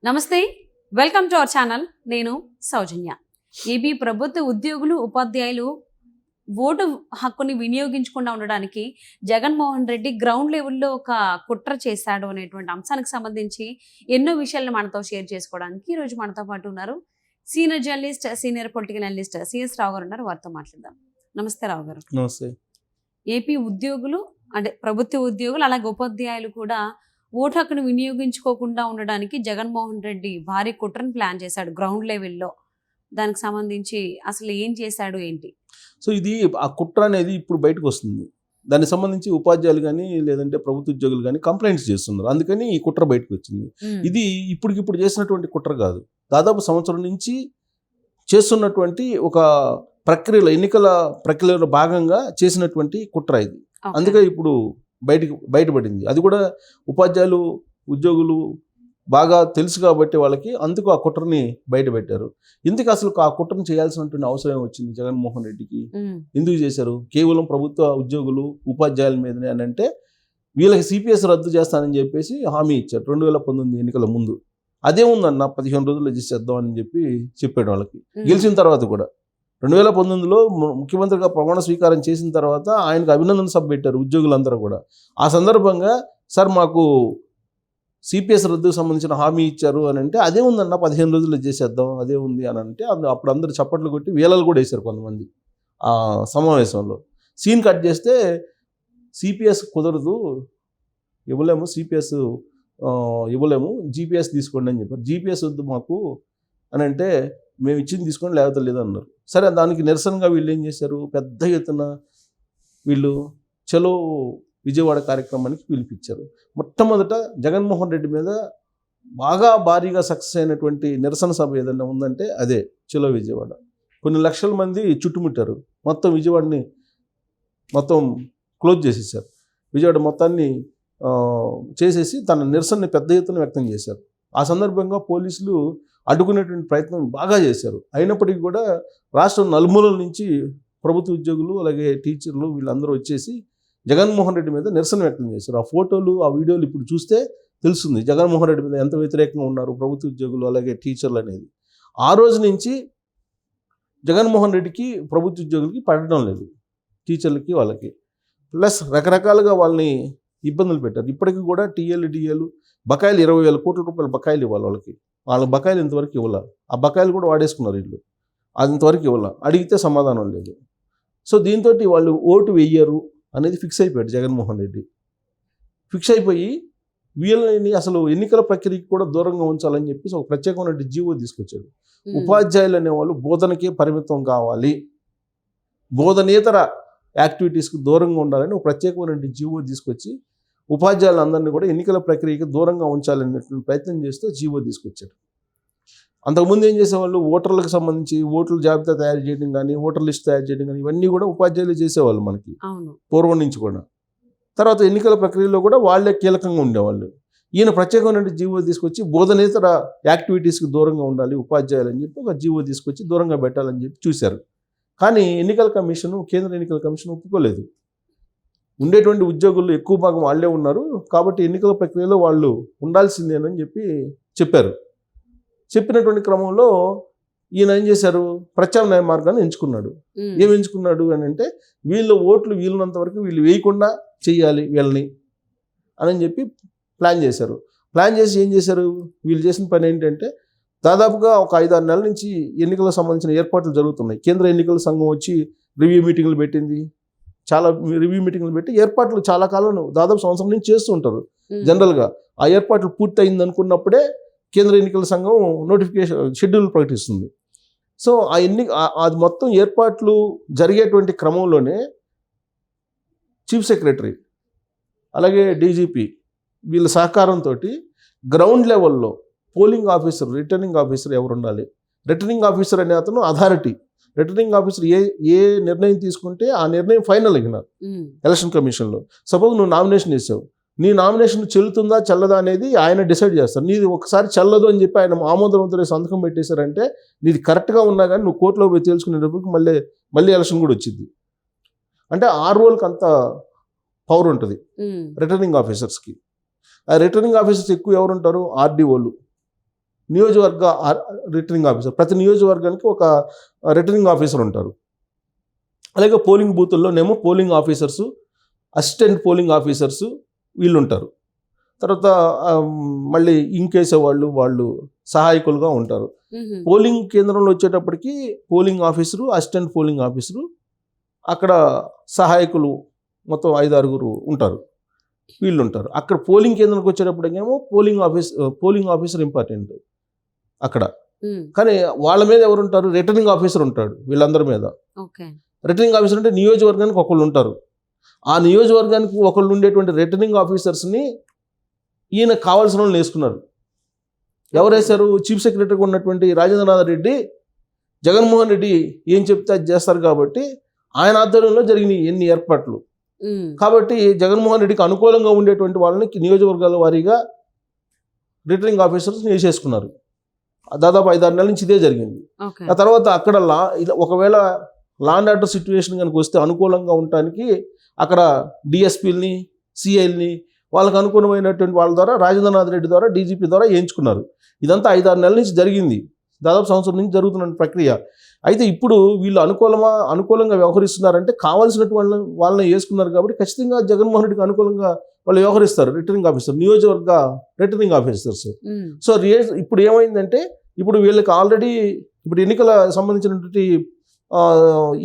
నమస్తే, welcome to our channel. నేను సౌజన్య. AB ప్రభుత్వ ఉద్యోగులు ఉపాధ్యాయులు ఓటు హక్కుని వినియోగించకుండా ఉండడానికి జగన్మోహన్ రెడ్డి గ్రౌండ్ లెవెల్లో ఒక కుట్ర చేశాడు అనేటువంటి అంశానికి సంబంధించి ఎన్నో విషయాలను మనతో షేర్ చేసుకోవడానికి ఈరోజు మనతో పాటు ఉన్నారు senior journalist, senior political analyst CS Rao garu ఉన్నారు. వారితో మాట్లాడదాం. నమస్తే రావు గారు. నమస్తే. ఏపీ ఉద్యోగులు అంటే ప్రభుత్వ ఉద్యోగులు అలాగే ఉపాధ్యాయులు కూడా ఓటు హక్కును వినియోగించుకోకుండా ఉండడానికి జగన్మోహన్ రెడ్డి భారీ కుట్రను ప్లాన్ చేశాడు గ్రౌండ్ లెవెల్లో. దానికి సంబంధించి అసలు ఏం చేశాడు ఏంటి? సో ఇది ఆ కుట్ర అనేది ఇప్పుడు బయటకు వస్తుంది. దానికి సంబంధించి ఉపాధ్యాయులు కానీ లేదంటే ప్రభుత్వ ఉద్యోగులు కానీ కంప్లైంట్స్ చేస్తున్నారు. అందుకని ఈ కుట్ర బయటకు వచ్చింది. ఇది ఇప్పటికిప్పుడు చేసినటువంటి కుట్ర కాదు. దాదాపు సంవత్సరం నుంచి చేస్తున్నటువంటి ఒక ప్రక్రియలో, ఎన్నికల ప్రక్రియలో భాగంగా చేసినటువంటి కుట్ర ఇది. అందుకే ఇప్పుడు బయటపడింది. అది కూడా ఉపాధ్యాయులు, ఉద్యోగులు బాగా తెలుసు కాబట్టి వాళ్ళకి, అందుకు ఆ కుట్రని బయట పెట్టారు. ఎందుకు అసలు ఆ కుట్రను చేయాల్సినటువంటి అవసరం వచ్చింది జగన్మోహన్ రెడ్డికి? ఎందుకు చేశారు? కేవలం ప్రభుత్వ ఉద్యోగులు, ఉపాధ్యాయుల మీదనే అని అంటే వీళ్ళకి సిపిఎస్ రద్దు చేస్తానని చెప్పేసి హామీ ఇచ్చారు 2019 ఎన్నికల ముందు. అదే ఉందన్న 15 రోజుల్లో చేసేద్దామని చెప్పాడు వాళ్ళకి. గెలిచిన తర్వాత కూడా 2019లో ముఖ్యమంత్రిగా ప్రమాణ స్వీకారం చేసిన తర్వాత ఆయనకు అభినందన సభ పెట్టారు ఉద్యోగులందరూ కూడా. ఆ సందర్భంగా సార్ మాకు సిపిఎస్ రద్దుకు సంబంధించిన హామీ ఇచ్చారు అని అంటే, అదే ఉందన్న 15 రోజుల్లో చేసేద్దాం, అదే ఉంది అని అంటే అప్పుడు అందరూ చప్పట్లు కొట్టి వీలలు కూడా వేశారు కొంతమంది ఆ సమావేశంలో. సీన్ కట్ చేస్తే సిపిఎస్ కుదరదు, ఇవ్వలేము, సిపిఎస్ ఇవ్వలేము, జీపీఎస్ తీసుకోండి అని చెప్పారు. జీపీఎస్ వద్దు మాకు అని అంటే, మేము ఇచ్చింది తీసుకోండి లేకపోతే లేదన్నారు. సరే, దానికి నిరసనగా వీళ్ళు ఏం చేశారు, పెద్ద ఎత్తున వీళ్ళు చలో విజయవాడ కార్యక్రమానికి పిలిపించారు. మొట్టమొదట జగన్మోహన్ రెడ్డి మీద బాగా భారీగా సక్సెస్ అయినటువంటి నిరసన సభ ఏదైనా ఉందంటే అదే చలో విజయవాడ. కొన్ని లక్షల మంది చుట్టుముట్టారు. మొత్తం విజయవాడని మొత్తం క్లోజ్ చేసేసారు. విజయవాడ మొత్తాన్ని చేసేసి తన నిరసనని పెద్ద ఎత్తున వ్యక్తం చేశారు. ఆ సందర్భంగా పోలీసులు అడ్డుకునేటువంటి ప్రయత్నం బాగా చేశారు. అయినప్పటికీ కూడా రాష్ట్రం నలుమూలల నుంచి ప్రభుత్వ ఉద్యోగులు అలాగే టీచర్లు వీళ్ళందరూ వచ్చేసి జగన్మోహన్ రెడ్డి మీద నిరసన వ్యక్తం చేశారు. ఆ ఫోటోలు, ఆ వీడియోలు ఇప్పుడు చూస్తే తెలుస్తుంది జగన్మోహన్ రెడ్డి మీద ఎంత వ్యతిరేకంగా ఉన్నారు ప్రభుత్వ ఉద్యోగులు అలాగే టీచర్లు అనేది. ఆ రోజు నుంచి జగన్మోహన్ రెడ్డికి ప్రభుత్వ ఉద్యోగులకి పడడం లేదు, టీచర్లకి వాళ్ళకి. ప్లస్ రకరకాలుగా వాళ్ళని ఇబ్బందులు పెట్టారు. ఇప్పటికీ కూడా డిఏలు బకాయిలు 20,000 కోట్ల రూపాయల బకాయిలు ఇవ్వాలి వాళ్ళకి. వాళ్ళ బకాయిలు ఇంతవరకు ఇవ్వాలి. ఆ బకాయిలు కూడా వాడేసుకున్నారు వీళ్ళు. అది ఇంతవరకు ఇవ్వాలి, అడిగితే సమాధానం లేదు. సో దీంతో వాళ్ళు ఓటు వెయ్యరు అనేది ఫిక్స్ అయిపోయాడు జగన్మోహన్ రెడ్డి. ఫిక్స్ అయిపోయి వీళ్ళని అసలు ఎన్నికల ప్రక్రియకి కూడా దూరంగా ఉంచాలని చెప్పేసి ఒక ప్రత్యేకమైన జీవో తీసుకొచ్చాడు. ఉపాధ్యాయులు అనేవాళ్ళు బోధనకే పరిమితం కావాలి, బోధనేతర యాక్టివిటీస్కి దూరంగా ఉండాలని ఒక ప్రత్యేకమైన జీవో తీసుకొచ్చి ఉపాధ్యాయులందరినీ కూడా ఎన్నికల ప్రక్రియకి దూరంగా ఉంచాలనేటువంటి ప్రయత్నం చేస్తూ జీవో తీసుకొచ్చారు. అంతకుముందు ఏం చేసేవాళ్ళు, ఓటర్లకు సంబంధించి ఓట్ల జాబితా తయారు చేయడం కానీ, ఓటర్ లిస్ట్ తయారు చేయడం కానీ, ఇవన్నీ కూడా ఉపాధ్యాయులు చేసేవాళ్ళు మనకి పూర్వం నుంచి కూడా. తర్వాత ఎన్నికల ప్రక్రియలో కూడా వాళ్ళే కీలకంగా ఉండేవాళ్ళు. ఈయన ప్రత్యేకమైన జీవో తీసుకొచ్చి బోధనేతర యాక్టివిటీస్కి దూరంగా ఉండాలి ఉపాధ్యాయులు అని చెప్పి ఒక జీవో తీసుకొచ్చి దూరంగా పెట్టాలని చెప్పి చూశారు. కానీ ఎన్నికల కమిషన్, కేంద్ర ఎన్నికల కమిషన్ ఒప్పుకోలేదు. ఉండేటువంటి ఉద్యోగులు ఎక్కువ భాగం వాళ్ళే ఉన్నారు కాబట్టి ఎన్నికల ప్రక్రియలో వాళ్ళు ఉండాల్సిందేనని చెప్పారు. చెప్పినటువంటి క్రమంలో ఈయన ఏం చేశారు, ప్రత్యామ్నాయ మార్గాన్ని ఎంచుకున్నాడు. ఏమి ఎంచుకున్నాడు అని అంటే, వీళ్ళ ఓట్లు వీళ్ళనంత వరకు వీళ్ళు వేయకుండా చెయ్యాలి వీళ్ళని అని చెప్పి ప్లాన్ చేశారు. ప్లాన్ చేసి ఏం చేశారు, వీళ్ళు చేసిన పని ఏంటంటే, దాదాపుగా ఒక 5-6 నెలల నుంచి ఎన్నికలకు సంబంధించిన ఏర్పాట్లు జరుగుతున్నాయి. కేంద్ర ఎన్నికల సంఘం వచ్చి రివ్యూ మీటింగ్లు పెట్టింది. చాలా రివ్యూ మీటింగ్లు పెట్టి ఏర్పాట్లు చాలా కాలం, దాదాపు సంవత్సరం నుంచి చేస్తూ ఉంటారు జనరల్గా. ఆ ఏర్పాట్లు పూర్తి అయింది అనుకున్నప్పుడే కేంద్ర ఎన్నికల సంఘం షెడ్యూల్ ప్రకటిస్తుంది. సో అది మొత్తం ఏర్పాట్లు జరిగేటువంటి క్రమంలోనే చీఫ్ సెక్రటరీ అలాగే డీజీపీ వీళ్ళ సహకారంతో గ్రౌండ్ లెవెల్లో పోలింగ్ ఆఫీసర్, రిటర్నింగ్ ఆఫీసర్ ఎవరు ఉండాలి, రిటర్నింగ్ ఆఫీసర్ అనే అతను అథారిటీ. రిటర్నింగ్ ఆఫీసర్ ఏ నిర్ణయం తీసుకుంటే ఆ నిర్ణయం ఫైనల్ అయిన ఎలక్షన్ కమిషన్లో. సపోజ్ నువ్వు నామినేషన్ చేసావు, నీ నామినేషన్ చెల్లుతుందా చెల్లదా అనేది ఆయన డిసైడ్ చేస్తారు. నీది ఒకసారి చెల్లదు అని చెప్పి ఆయన ఆమోదవంతుడే సంతకం పెట్టేశారంటే నీది కరెక్ట్గా ఉన్నా కానీ నువ్వు కోర్టులో పోయి తేల్చుకునేటప్పటికి మళ్ళీ ఎలక్షన్ కూడా వచ్చింది. అంటే ఆ రోల్కి అంత పవర్ ఉంటుంది రిటర్నింగ్ ఆఫీసర్స్కి. ఆ రిటర్నింగ్ ఆఫీసర్స్ ఎక్కువ ఎవరు ఉంటారు, ఆర్డీఓలు. నియోజకవర్గ రిటర్నింగ్ ఆఫీసర్, ప్రతి నియోజకవర్గానికి ఒక రిటర్నింగ్ ఆఫీసర్ ఉంటారు. అలాగే పోలింగ్ బూతుల్లోనేమో polling officers, assistant polling officers వీళ్ళు ఉంటారు. తర్వాత మళ్ళీ ఇంకేసేవాళ్ళు వాళ్ళు సహాయకులుగా ఉంటారు. పోలింగ్ కేంద్రంలో వచ్చేటప్పటికి polling officer, assistant polling officer, అక్కడ సహాయకులు మొత్తం 5-6 ఉంటారు, వీళ్ళు ఉంటారు. అక్కడ పోలింగ్ కేంద్రానికి వచ్చేటప్పటికేమో పోలింగ్ ఆఫీసర్ ఇంపార్టెంట్ అక్కడ. కానీ వాళ్ళ మీద ఎవరు ఉంటారు? రిటర్నింగ్ ఆఫీసర్ ఉంటాడు వీళ్ళందరి మీద. రిటర్నింగ్ ఆఫీసర్ అంటే నియోజకవర్గానికి ఒకళ్ళు ఉంటారు. ఆ నియోజకవర్గానికి ఒకళ్ళు ఉండేటువంటి రిటర్నింగ్ ఆఫీసర్స్ని ఈయన కావాల్సిన వాళ్ళని వేసుకున్నారు. ఎవరు వేశారు? చీఫ్ సెక్రటరీగా ఉన్నటువంటి రాజేంద్రనాథ్ రెడ్డి జగన్మోహన్ రెడ్డి ఏం చెప్తే అది చేస్తారు కాబట్టి ఆయన ఆధ్వర్యంలో జరిగిన ఎన్ని ఏర్పాట్లు. కాబట్టి జగన్మోహన్ రెడ్డికి అనుకూలంగా ఉండేటువంటి వాళ్ళని నియోజకవర్గాల వారీగా రిటర్నింగ్ ఆఫీసర్స్ వేసేసుకున్నారు. దాదాపు 5-6 నెలల నుంచి ఇదే జరిగింది. ఆ తర్వాత అక్కడ ఒకవేళ లా అండ్ ఆర్డర్ సిచ్యువేషన్ కనుక వస్తే అనుకూలంగా ఉండటానికి అక్కడ డిఎస్పీలని, సిఐల్ని వాళ్ళకు అనుకూలమైనటువంటి వాళ్ళ ద్వారా రాజేంద్రనాథ్ రెడ్డి ద్వారా డీజీపీ ద్వారా వేయించుకున్నారు. ఇదంతా 5-6 నెలల నుంచి జరిగింది, దాదాపు సంవత్సరం నుంచి జరుగుతున్న ప్రక్రియ. అయితే ఇప్పుడు వీళ్ళు అనుకూలంగా వ్యవహరిస్తున్నారంటే కావాల్సినటువంటి వాళ్ళని వేసుకున్నారు కాబట్టి ఖచ్చితంగా జగన్మోహన్ రెడ్డికి అనుకూలంగా వాళ్ళు వ్యవహరిస్తారు రిటర్నింగ్ ఆఫీసర్, నియోజకవర్గ రిటర్నింగ్ ఆఫీసర్స్. సో ఇప్పుడు ఏమైందంటే ఇప్పుడు వీళ్ళకి ఆల్రెడీ ఇప్పుడు ఎన్నికల సంబంధించినటువంటి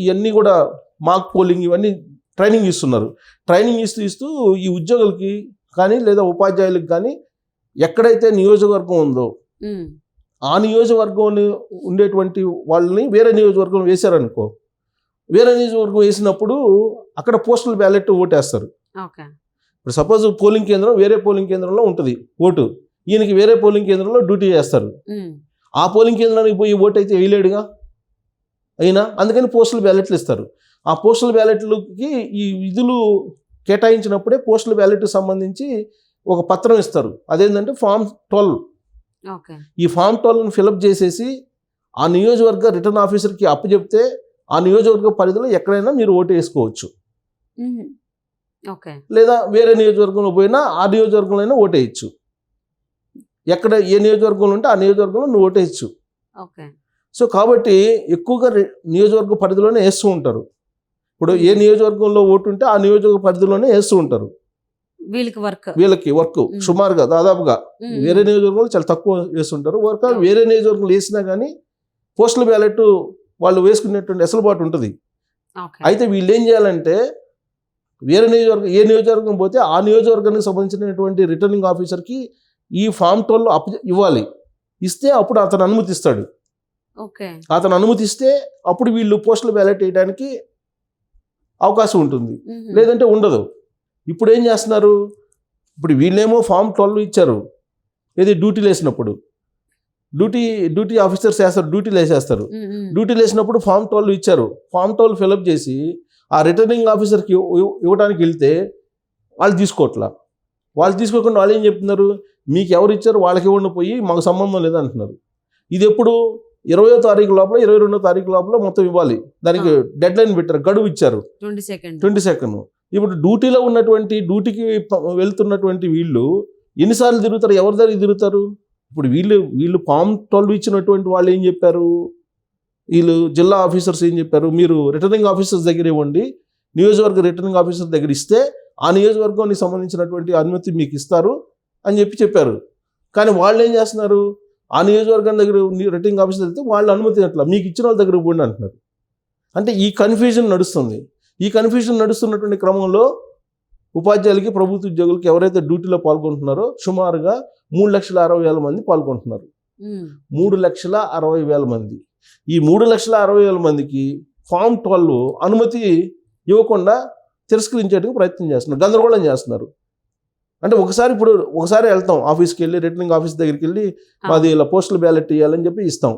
ఇవన్నీ కూడా మాక్ పోలింగ్ ఇవన్నీ ట్రైనింగ్ ఇస్తున్నారు. ట్రైనింగ్ ఇస్తూ ఈ ఉద్యోగులకి కానీ లేదా ఉపాధ్యాయులకు కానీ ఎక్కడైతే నియోజకవర్గం ఉందో ఆ నియోజకవర్గంలో ఉండేటువంటి వాళ్ళని వేరే నియోజకవర్గం వేశారనుకో, వేరే నియోజకవర్గం వేసినప్పుడు అక్కడ పోస్టల్ బ్యాలెట్ ఓటేస్తారు. ఇప్పుడు సపోజ్ పోలింగ్ కేంద్రం వేరే పోలింగ్ కేంద్రంలో ఉంటుంది ఓటు, ఈయనకి వేరే పోలింగ్ కేంద్రంలో డ్యూటీ చేస్తారు. ఆ పోలింగ్ కేంద్రానికి పోయి ఓటు అయితే వేయలేడుగా అయినా, అందుకని పోస్టల్ బ్యాలెట్లు ఇస్తారు. ఆ పోస్టల్ బ్యాలెట్లకి ఈ విధులు కేటాయించినప్పుడే పోస్టల్ బ్యాలెట్కి సంబంధించి ఒక పత్రం ఇస్తారు. అదేంటంటే ఫామ్ 12. ఈ ఫామ్ 12ని ఫిలప్ చేసేసి ఆ నియోజకవర్గ రిటర్న్ ఆఫీసర్కి అప్పచెప్తే ఆ నియోజకవర్గ పరిధిలో ఎక్కడైనా మీరు ఓటు వేసుకోవచ్చు. లేదా వేరే నియోజకవర్గంలో పోయినా ఆ నియోజకవర్గంలో అయినా ఓటు వేయచ్చు. ఎక్కడ ఏ నియోజకవర్గంలో ఉంటే ఆ నియోజకవర్గంలో నువ్వు ఓటు వేయచ్చు. సో కాబట్టి ఎక్కువగా నియోజకవర్గ పరిధిలోనే వేస్తూ ఉంటారు. ఇప్పుడు ఏ నియోజకవర్గంలో ఓటు ఉంటే ఆ నియోజకవర్గ పరిధిలోనే వేస్తూ ఉంటారు. వీళ్ళకి వర్క్ సుమారుగా దాదాపుగా వేరే నియోజకవర్గంలో చాలా తక్కువ వేస్తుంటారు. వేరే నియోజకవర్గంలో వేసినా కానీ పోస్టల్ బ్యాలెట్ వాళ్ళు వేసుకునేటువంటి వెసులుబాటు ఉంటుంది. అయితే వీళ్ళు ఏం చేయాలంటే వేరే నియోజకవర్గం ఏ నియోజకవర్గం పోతే ఆ నియోజకవర్గానికి సంబంధించినటువంటి రిటర్నింగ్ ఆఫీసర్కి ఈ ఫామ్ 12 ఇవ్వాలి. ఇస్తే అప్పుడు అతను అనుమతిస్తాడు. అతను అనుమతిస్తే అప్పుడు వీళ్ళు పోస్టల్ బ్యాలెట్ వేయడానికి అవకాశం ఉంటుంది, లేదంటే ఉండదు. ఇప్పుడు ఏం చేస్తున్నారు? ఇప్పుడు వీళ్ళేమో ఫామ్ 12 ఇచ్చారు, ఏది డ్యూటీలు వేసినప్పుడు డ్యూటీ ఆఫీసర్స్ వేస్తారు, డ్యూటీలు వేసేస్తారు. డ్యూటీలు వేసినప్పుడు ఫామ్ 12 ఇచ్చారు. ఫామ్ 12 ఫిలప్ చేసి ఆ రిటర్నింగ్ ఆఫీసర్కి ఇవ్వడానికి వెళ్తే వాళ్ళు తీసుకోవట్లా. వాళ్ళు తీసుకోకుండా వాళ్ళు ఏం చెప్తున్నారు? మీకు ఎవరు ఇచ్చారు వాళ్ళకి ఇవ్వండి, పోయి మాకు సంబంధం లేదంటున్నారు. ఇది ఎప్పుడు 20వ తారీఖు లోపల 22వ తారీఖు లోపల మొత్తం ఇవ్వాలి. దానికి డెడ్ లైన్ పెట్టారు, గడువు ఇచ్చారు 20 సెకండ్. ఇప్పుడు డ్యూటీలో ఉన్నటువంటి డ్యూటీకి వెళ్తున్నటువంటి వీళ్ళు ఎన్నిసార్లు తిరుగుతారు? ఎవరి దగ్గరికి తిరుగుతారు? ఇప్పుడు వీళ్ళు ఫామ్ 12 ఇచ్చినటువంటి వాళ్ళు ఏం చెప్పారు? వీళ్ళు జిల్లా ఆఫీసర్స్ ఏం చెప్పారు? మీరు రిటర్నింగ్ ఆఫీసర్స్ దగ్గర ఇవ్వండి, నియోజకవర్గ రిటర్నింగ్ ఆఫీసర్ దగ్గర ఇస్తే ఆ నియోజకవర్గానికి సంబంధించినటువంటి అనుమతి మీకు ఇస్తారు అని చెప్పారు. కానీ వాళ్ళు ఏం చేస్తున్నారు? ఆ నియోజకవర్గం దగ్గర రిటర్నింగ్ ఆఫీసర్ వెళ్తే వాళ్ళు అనుమతి అట్లా మీకు ఇచ్చిన వాళ్ళ దగ్గర పోండి అంటున్నారు. అంటే ఈ కన్ఫ్యూజన్ నడుస్తుంది. ఈ కన్ఫ్యూజన్ నడుస్తున్నటువంటి క్రమంలో ఉపాధ్యాయులకి, ప్రభుత్వ ఉద్యోగులకి ఎవరైతే డ్యూటీలో పాల్గొంటున్నారో సుమారుగా 3,60,000 మంది పాల్గొంటున్నారు. 3,60,000 మంది. ఈ 3,60,000 మందికి ఫామ్ 12 అనుమతి ఇవ్వకుండా తిరస్కరించేందుకు ప్రయత్నం చేస్తున్నారు, గందరగోళం చేస్తున్నారు. అంటే ఒకసారి వెళ్తాం ఆఫీస్కి వెళ్ళి, రిటర్నింగ్ ఆఫీస్ దగ్గరికి వెళ్ళి మాది ఇలా పోస్టల్ బ్యాలెట్ ఇవ్వాలని చెప్పి ఇస్తాం.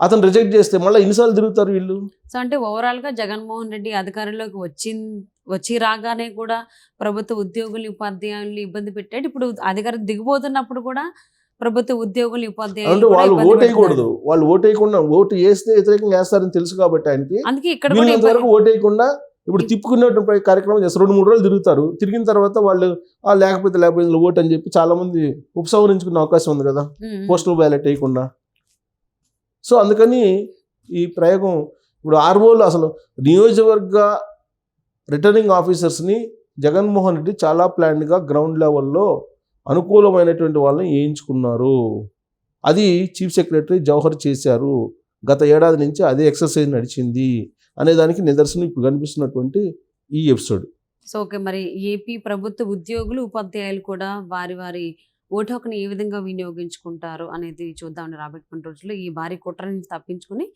అతను రిజెక్ట్ చేస్తే మళ్ళీ ఎన్నిసార్లు తిరుగుతారు వీళ్ళు? సో అంటే ఓవరాల్ గా జగన్మోహన్ రెడ్డి అధికారంలోకి వచ్చి రాగానే కూడా ప్రభుత్వ ఉద్యోగుల్ని, ఉపాధ్యాయుల్ని ఇబ్బంది పెట్టాడు. ఇప్పుడు అధికారం దిగిపోతున్నప్పుడు కూడా ప్రభుత్వ ఉద్యోగులు, ఉపాధ్యాయులు అంటే వాళ్ళు ఓటు వేయకూడదు. వాళ్ళు ఓటు వేయకుండా, ఓటు వేస్తే వ్యతిరేకంగా వేస్తారని తెలుసు కాబట్టి ఆయనకి, అందుకే ఇక్కడ వరకు ఓటు వేయకుండా ఇప్పుడు తిప్పుకునేటువంటి కార్యక్రమం చేస్తారు, 2-3 రోజులు తిరుగుతారు. తిరిగిన తర్వాత వాళ్ళు లేకపోతే ఇందులో ఓటు అని చెప్పి చాలా మంది ఉపసంహరించుకునే అవకాశం ఉంది కదా, పోస్టల్ బ్యాలెట్ వేయకుండా. సో అందుకని ఈ ప్రయోగం ఇప్పుడు ఆర్ఓలు అసలు నియోజకవర్గ రిటర్నింగ్ ఆఫీసర్స్ని జగన్మోహన్ రెడ్డి చాలా ప్లాన్డ్గా గ్రౌండ్ లెవెల్లో అనుకూలమైనటువంటి వాళ్ళని వేయించుకున్నారు. అది చీఫ్ సెక్రటరీ జవహర్ చేశారు. గత ఏడాది నుంచి అదే ఎక్సర్సైజ్ నడిచింది అనేదానికి నిదర్శనం ఇప్పుడు కనిపిస్తున్నటువంటి ఈ ఎపిసోడ్. సో ఓకే, మరి ఏపీ ప్రభుత్వ ఉద్యోగులు ఉపాధ్యాయులు కూడా వారి వారి ఓటు హక్కుని ఏ విధంగా వినియోగించుకుంటారు అనేది చూద్దాం రాబోయే కొన్ని రోజుల్లో. ఈ భారీ కుట్ర నుంచి తప్పించుకుని